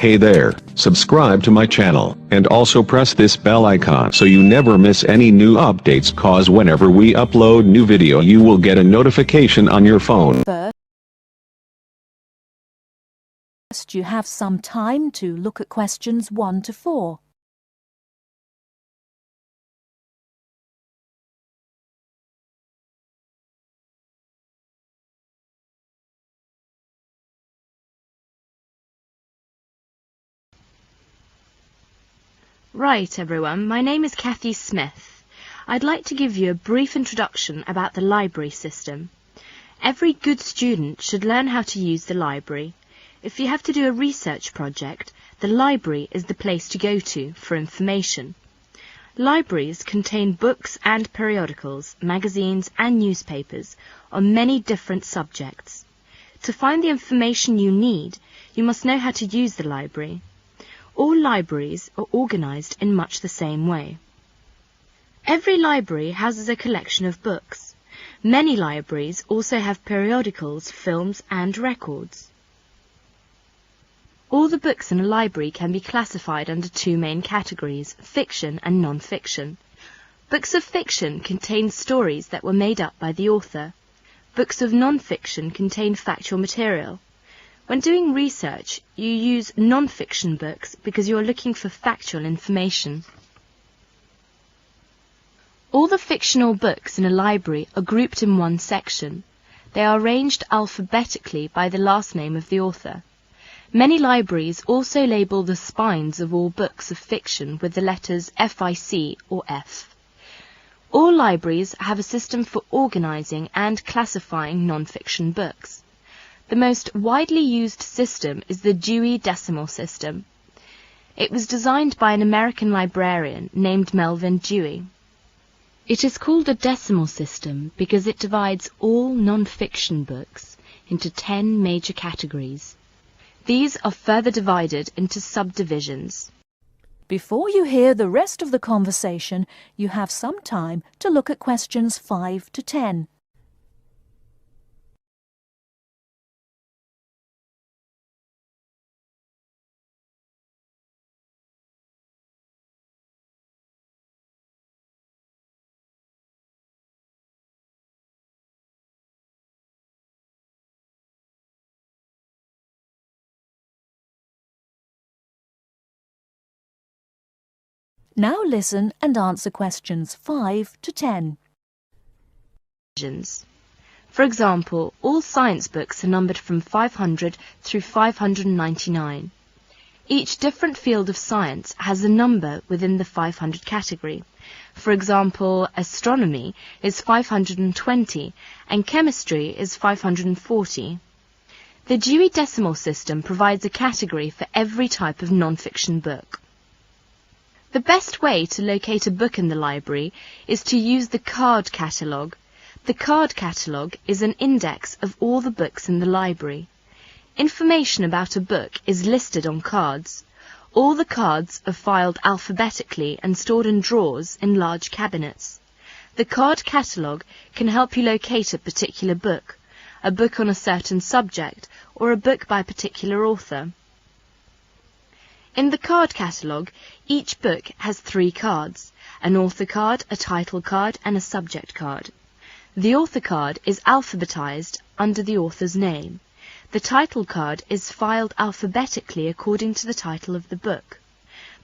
Hey there, subscribe to my channel, and also press this bell icon so you never miss any new updates, cause whenever we upload new video you will get a notification on your phone. First, you have some time to look at questions 1 to 4. Right, everyone, my name is Kathy Smith. I'd like to give you a brief introduction about the library system. Every good student should learn how to use the library. If you have to do a research project, the library is the place to go to for information. Libraries contain books and periodicals, magazines and newspapers on many different subjects. To find the information you need, you must know how to use the library. All libraries are organised in much the same way. Every library houses a collection of books. Many libraries also have periodicals, films and records. All the books in a library can be classified under 2 main categories, fiction and non-fiction. Books of fiction contain stories that were made up by the author. Books of non-fiction contain factual material. When doing research, you use non-fiction books because you are looking for factual information. All the fictional books in a library are grouped in one section. They are arranged alphabetically by the last name of the author. Many libraries also label the spines of all books of fiction with the letters FIC or F. All libraries have a system for organising and classifying non-fiction books. The most widely used system is the Dewey Decimal System. It was designed by an American librarian named Melvin Dewey. It is called a decimal system because it divides all non-fiction books into 10 major categories. These are further divided into subdivisions. Before you hear the rest of the conversation, you have some time to look at questions 5 to 10. Now listen and answer questions 5 to 10. For example, all science books are numbered from 500 through 599. Each different field of science has a number within the 500 category. For example, astronomy is 520 and chemistry is 540. The Dewey Decimal System provides a category for every type of non-fiction book. The best way to locate a book in the library is to use the card catalogue. The card catalogue is an index of all the books in the library. Information about a book is listed on cards. All the cards are filed alphabetically and stored in drawers in large cabinets. The card catalogue can help you locate a particular book, a book on a certain subject, or a book by a particular author. In the card catalogue, each book has 3 cards, an author card, a title card and a subject card. The author card is alphabetized under the author's name. The title card is filed alphabetically according to the title of the book.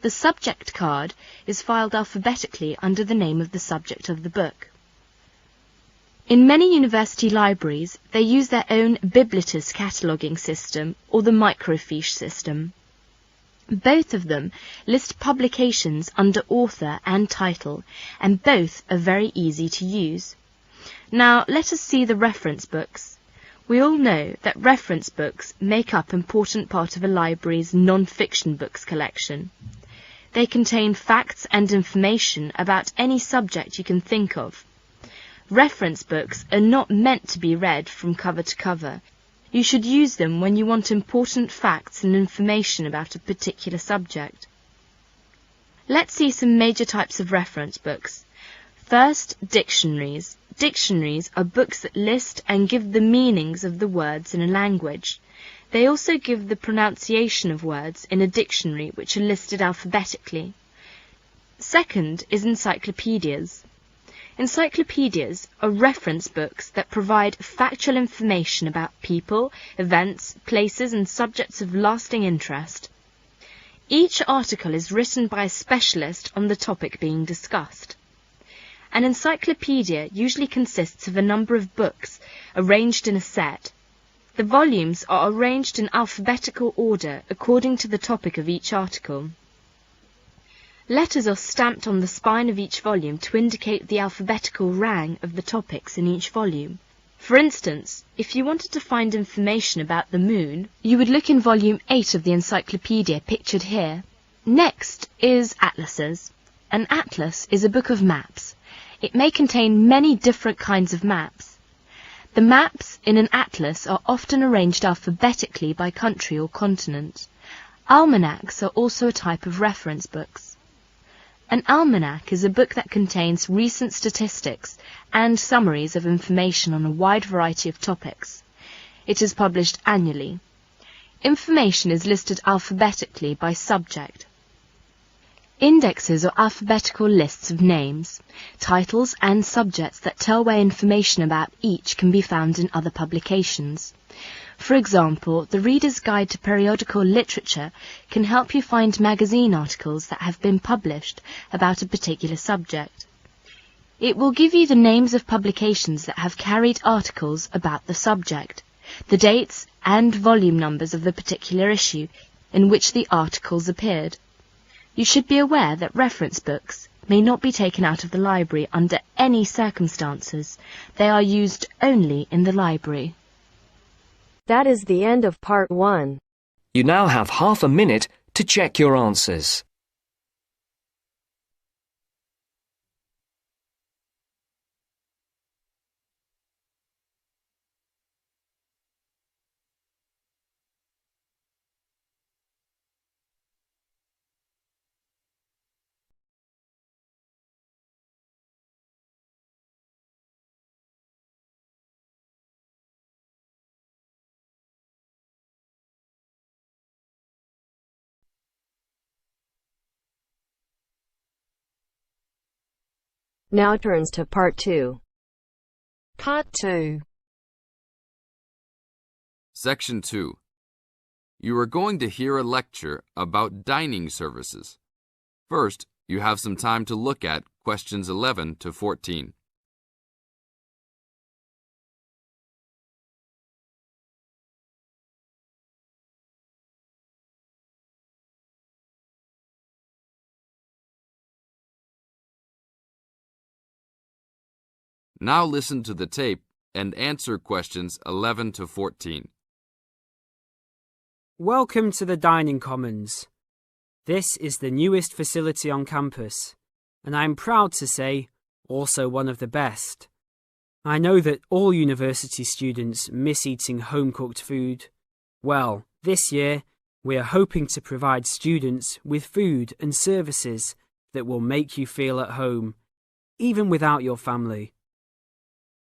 The subject card is filed alphabetically under the name of the subject of the book. In many university libraries, they use their own Biblitus cataloguing system or the microfiche system. Both of them list publications under author and title, and both are very easy to use. Now let us see the reference books. We all know that reference books make up an important part of a library's non-fiction books collection. They contain facts and information about any subject you can think of. Reference books are not meant to be read from cover to cover. You should use them when you want important facts and information about a particular subject. Let's see some major types of reference books. First, dictionaries. Dictionaries are books that list and give the meanings of the words in a language. They also give the pronunciation of words in a dictionary which are listed alphabetically. Second is encyclopedias. Encyclopedias are reference books that provide factual information about people, events, places and subjects of lasting interest. Each article is written by a specialist on the topic being discussed. An encyclopedia usually consists of a number of books arranged in a set. The volumes are arranged in alphabetical order according to the topic of each article. Letters are stamped on the spine of each volume to indicate the alphabetical rang of the topics in each volume. For instance, if you wanted to find information about the moon, you would look in volume 8 of the encyclopedia pictured here. Next is atlases. An atlas is a book of maps. It may contain many different kinds of maps. The maps in an atlas are often arranged alphabetically by country or continent. Almanacs are also a type of reference books. An almanac is a book that contains recent statistics and summaries of information on a wide variety of topics. It is published annually. Information is listed alphabetically by subject. Indexes are alphabetical lists of names, titles and subjects that tell where information about each can be found in other publications. For example, the Reader's Guide to Periodical Literature can help you find magazine articles that have been published about a particular subject. It will give you the names of publications that have carried articles about the subject, the dates and volume numbers of the particular issue in which the articles appeared. You should be aware that reference books may not be taken out of the library under any circumstances. They are used only in the library. That is the end of part 1. You now have half a minute to check your answers. Now turns to part 2. Part 2. Section 2. You are going to hear a lecture about dining services. First, you have some time to look at questions 11 to 14. Now listen to the tape and answer questions 11 to 14. Welcome to the Dining Commons. This is the newest facility on campus, and I'm proud to say, also one of the best. I know that all university students miss eating home-cooked food. Well, this year, we are hoping to provide students with food and services that will make you feel at home, even without your family.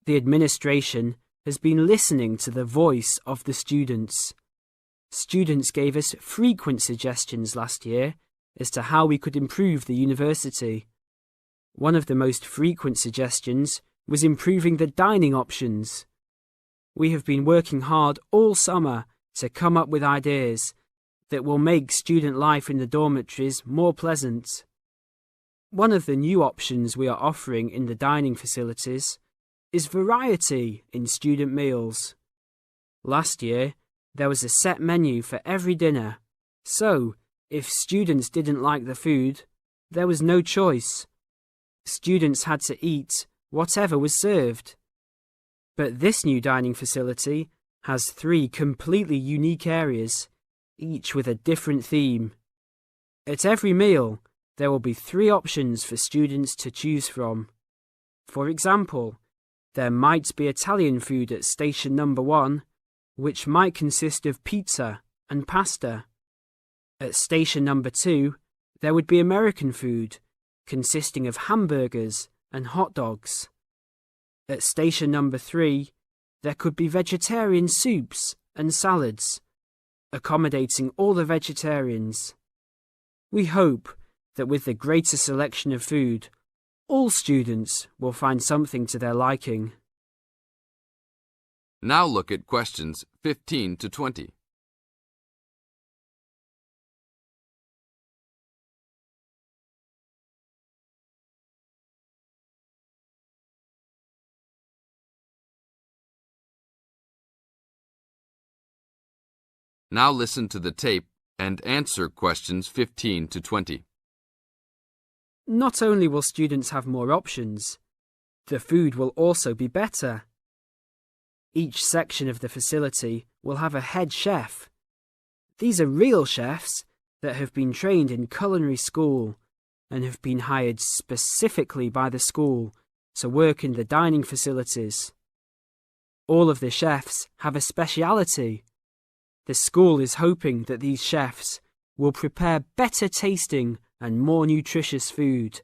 The administration has been listening to the voice of the students. Students gave us frequent suggestions last year as to how we could improve the university. One of the most frequent suggestions was improving the dining options. We have been working hard all summer to come up with ideas that will make student life in the dormitories more pleasant. One of the new options we are offering in the dining facilities is variety in student meals. Last year, there was a set menu for every dinner, so if students didn't like the food, there was no choice. Students had to eat whatever was served. But this new dining facility has 3 completely unique areas, each with a different theme. At every meal, there will be 3 options for students to choose from. For example, there might be Italian food at station number 1, which might consist of pizza and pasta. At station number 2, there would be American food, consisting of hamburgers and hot dogs. At station number 3, there could be vegetarian soups and salads, accommodating all the vegetarians. We hope that with the greater selection of food, all students will find something to their liking. Now look at questions 15 to 20. Now listen to the tape and answer questions 15 to 20. Not only will students have more options, the food will also be better. Each section of the facility will have a head chef. These are real chefs that have been trained in culinary school and have been hired specifically by the school to work in the dining facilities. All of the chefs have a speciality. The school is hoping that these chefs will prepare better tasting and more nutritious food.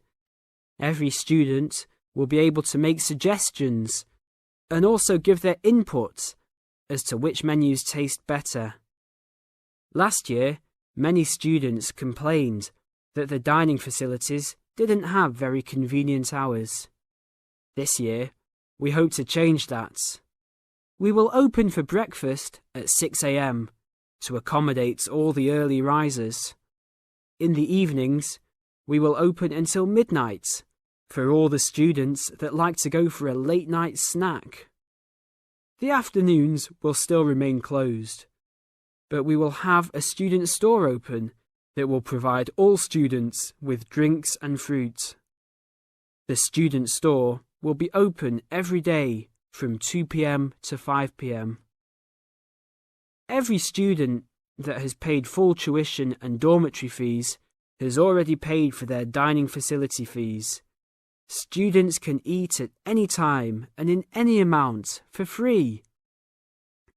Every student will be able to make suggestions and also give their input as to which menus taste better. Last year, many students complained that the dining facilities didn't have very convenient hours. This year, we hope to change that. We will open for breakfast at 6 a.m. to accommodate all the early risers. In the evenings, we will open until midnight for all the students that like to go for a late night snack. The afternoons will still remain closed, but we will have a student store open that will provide all students with drinks and fruit. The student store will be open every day from 2 p.m. to 5 p.m. Every student that has paid full tuition and dormitory fees has already paid for their dining facility fees. Students can eat at any time and in any amount for free.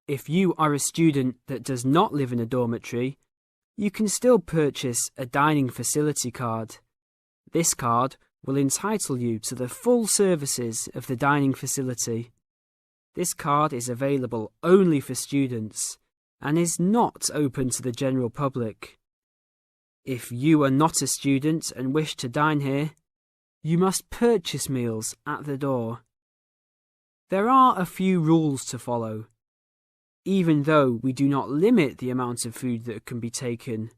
If you are a student that does not live in a dormitory, you can still purchase a dining facility card. This card will entitle you to the full services of the dining facility. This card is available only for students and is not open to the general public. If you are not a student and wish to dine here, you must purchase meals at the door. There are a few rules to follow. Even though we do not limit the amount of food that can be taken,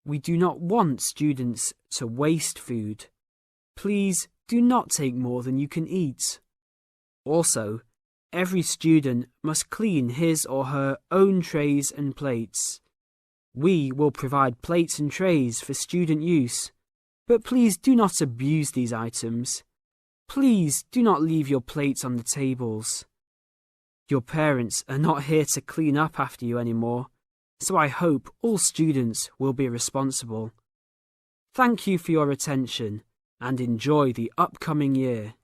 we do not want students to waste food. Please do not take more than you can eat. Also, every student must clean his or her own trays and plates. We will provide plates and trays for student use, but please do not abuse these items. Please do not leave your plates on the tables. Your parents are not here to clean up after you anymore, so I hope all students will be responsible. Thank you for your attention and enjoy the upcoming year.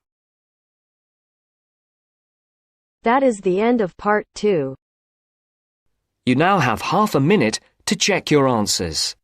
That is the end of part 2. You now have half a minute to check your answers.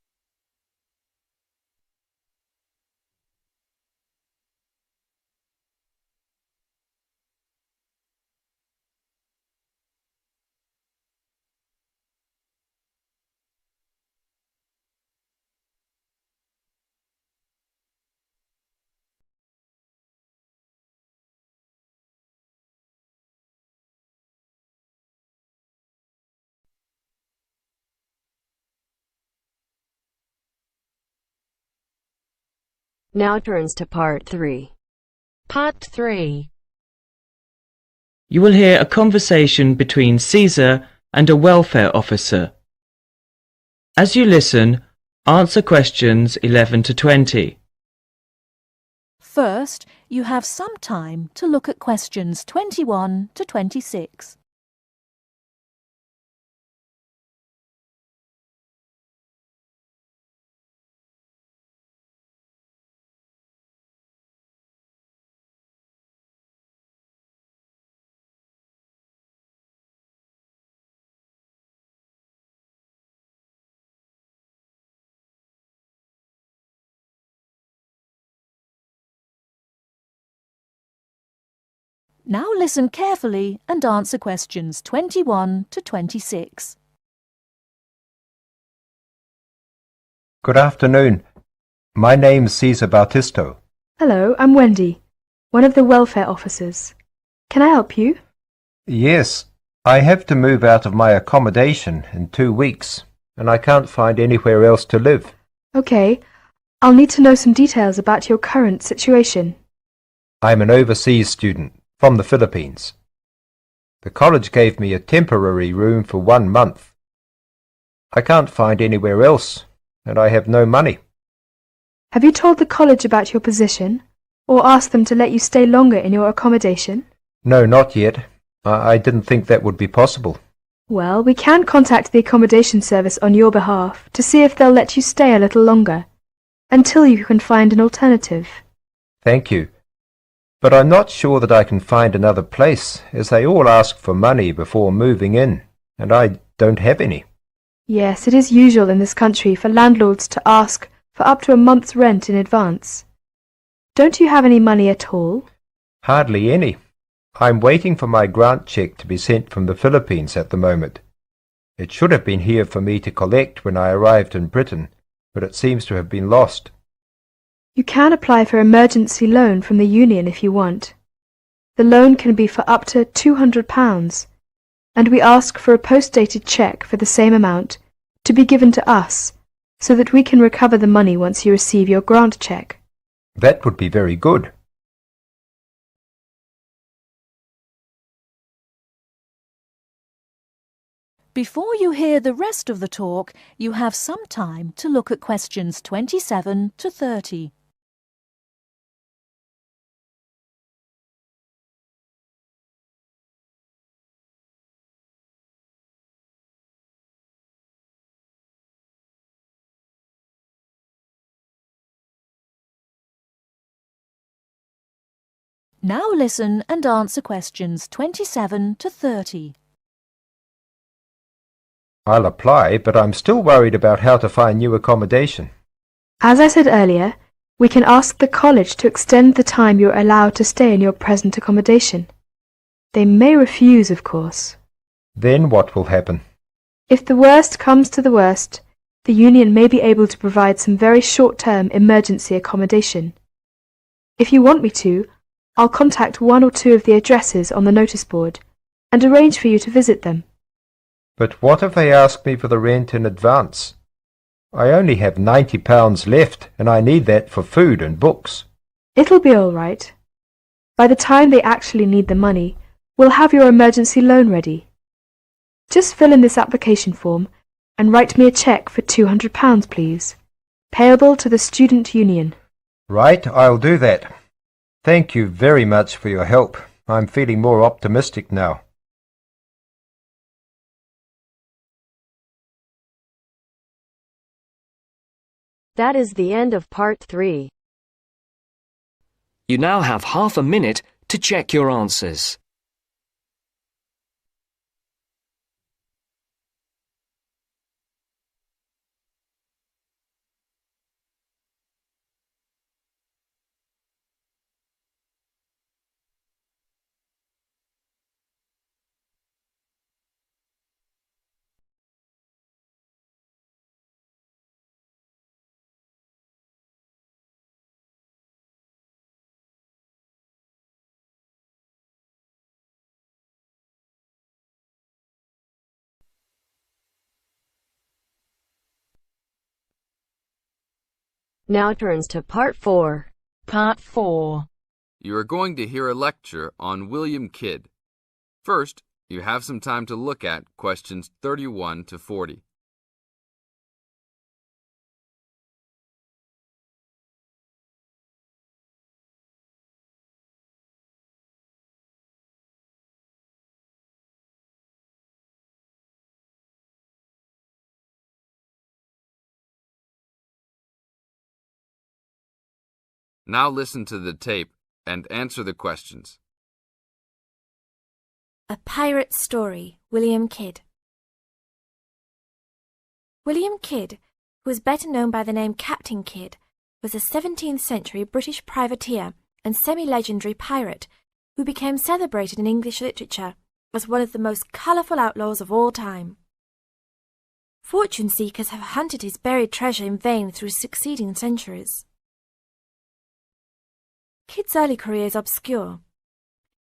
Now turns to part 3. Part 3. You will hear a conversation between Caesar and a welfare officer. As you listen, answer questions 11 to 20. First, you have some time to look at questions 21 to 26. Now listen carefully and answer questions 21 to 26. Good afternoon. My name's Cesar Bautisto. Hello, I'm Wendy, one of the welfare officers. Can I help you? Yes, I have to move out of my accommodation in 2 weeks, and I can't find anywhere else to live. Okay, I'll need to know some details about your current situation. I'm an overseas student from the Philippines. The college gave me a temporary room for 1 month. I can't find anywhere else, and I have no money. Have you told the college about your position, or asked them to let you stay longer in your accommodation? No, not yet. I didn't think that would be possible. Well, we can contact the accommodation service on your behalf to see if they'll let you stay a little longer, until you can find an alternative. Thank you. But I'm not sure that I can find another place, as they all ask for money before moving in, and I don't have any. Yes, it is usual in this country for landlords to ask for up to a month's rent in advance. Don't you have any money at all? Hardly any. I'm waiting for my grant cheque to be sent from the Philippines at the moment. It should have been here for me to collect when I arrived in Britain, but it seems to have been lost. You can apply for emergency loan from the union if you want. The loan can be for up to £200, and we ask for a post-dated cheque for the same amount to be given to us, so that we can recover the money once you receive your grant cheque. That would be very good. Before you hear the rest of the talk, you have some time to look at questions 27 to 30. Now listen and answer questions 27 to 30. I'll apply, but I'm still worried about how to find new accommodation. As I said earlier, we can ask the college to extend the time you're allowed to stay in your present accommodation. They may refuse, of course. Then what will happen? If the worst comes to the worst, the union may be able to provide some very short-term emergency accommodation. If you want me to, I'll contact 1 or 2 of the addresses on the notice board and arrange for you to visit them. But what if they ask me for the rent in advance? I only have £90 left, and I need that for food and books. It'll be all right. By the time they actually need the money, we'll have your emergency loan ready. Just fill in this application form and write me a cheque for £200, please, payable to the student union. Right, I'll do that. Thank you very much for your help. I'm feeling more optimistic now. That is the end of part 3. You now have half a minute to check your answers. Now turns to part 4. Part 4. You are going to hear a lecture on William Kidd. First, you have some time to look at questions 31 to 40. Now listen to the tape and answer the questions. A Pirate Story, William Kidd. William Kidd, who was better known by the name Captain Kidd, was a 17th century British privateer and semi-legendary pirate who became celebrated in English literature as one of the most colourful outlaws of all time. Fortune seekers have hunted his buried treasure in vain through succeeding centuries. Kidd's early career is obscure.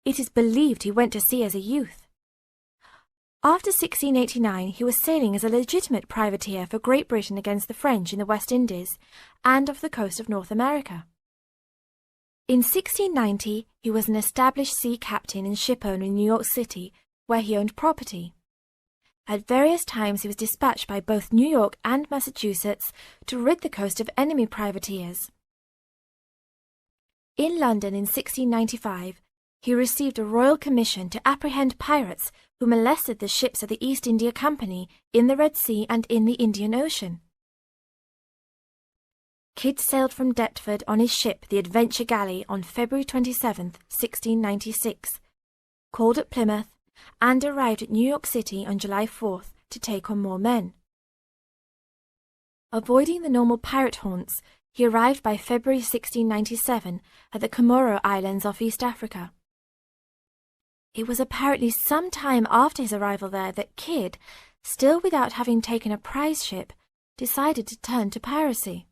It is believed he went to sea as a youth. After 1689, he was sailing as a legitimate privateer for Great Britain against the French in the West Indies and off the coast of North America. In 1690, he was an established sea captain and shipowner in New York City, where he owned property. At various times he was dispatched by both New York and Massachusetts to rid the coast of enemy privateers. In London in 1695, he received a royal commission to apprehend pirates who molested the ships of the East India Company in the Red Sea and in the Indian Ocean. Kidd sailed from Deptford on his ship, the Adventure Galley, on February 27, 1696, called at Plymouth, and arrived at New York City on July 4th to take on more men. Avoiding the normal pirate haunts, he arrived by February 1697 at the Comoro Islands off East Africa. It was apparently some time after his arrival there that Kidd, still without having taken a prize ship, decided to turn to piracy.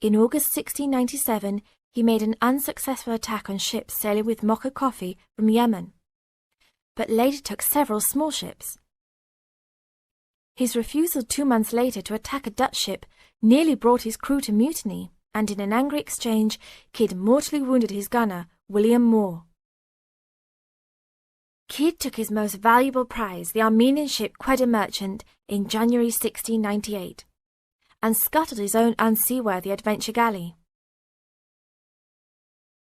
In August 1697, he made an unsuccessful attack on ships sailing with mocha coffee from Yemen, but later took several small ships. His refusal 2 months later to attack a Dutch ship nearly brought his crew to mutiny, and in an angry exchange, Kidd mortally wounded his gunner, William Moore. Kidd took his most valuable prize, the Armenian ship Quedda Merchant, in January 1698, and scuttled his own unseaworthy Adventure Galley.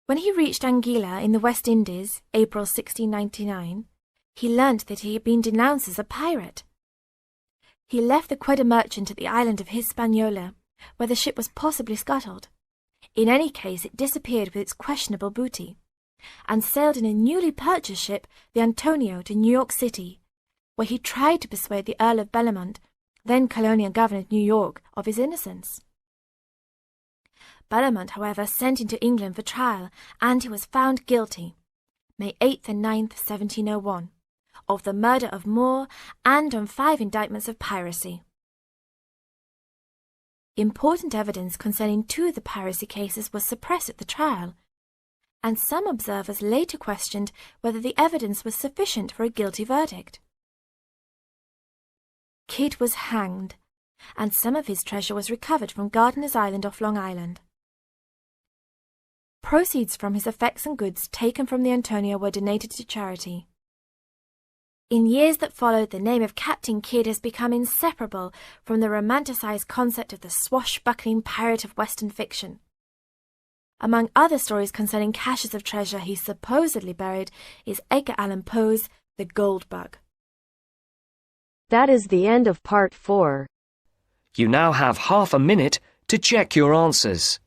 When he reached Anguilla in the West Indies, April 1699, he learnt that he had been denounced as a pirate. He left the Quedda Merchant at the island of Hispaniola, where the ship was possibly scuttled. In any case, it disappeared with its questionable booty, and sailed in a newly purchased ship, the Antonio, to New York City, where he tried to persuade the Earl of Bellomont, then colonial governor of New York, of his innocence. Bellomont, however, sent him to England for trial, and he was found guilty, May 8th and 9th, 1701, of the murder of Moore and on 5 indictments of piracy. Important evidence concerning 2 of the piracy cases was suppressed at the trial, and some observers later questioned whether the evidence was sufficient for a guilty verdict. Kidd was hanged, and some of his treasure was recovered from Gardiner's Island off Long Island. Proceeds from his effects and goods taken from the Antonio were donated to charity. In years that followed, the name of Captain Kidd has become inseparable from the romanticized concept of the swashbuckling pirate of Western fiction. Among other stories concerning caches of treasure he supposedly buried is Edgar Allan Poe's The Gold Bug. That is the end of part 4. You now have half a minute to check your answers.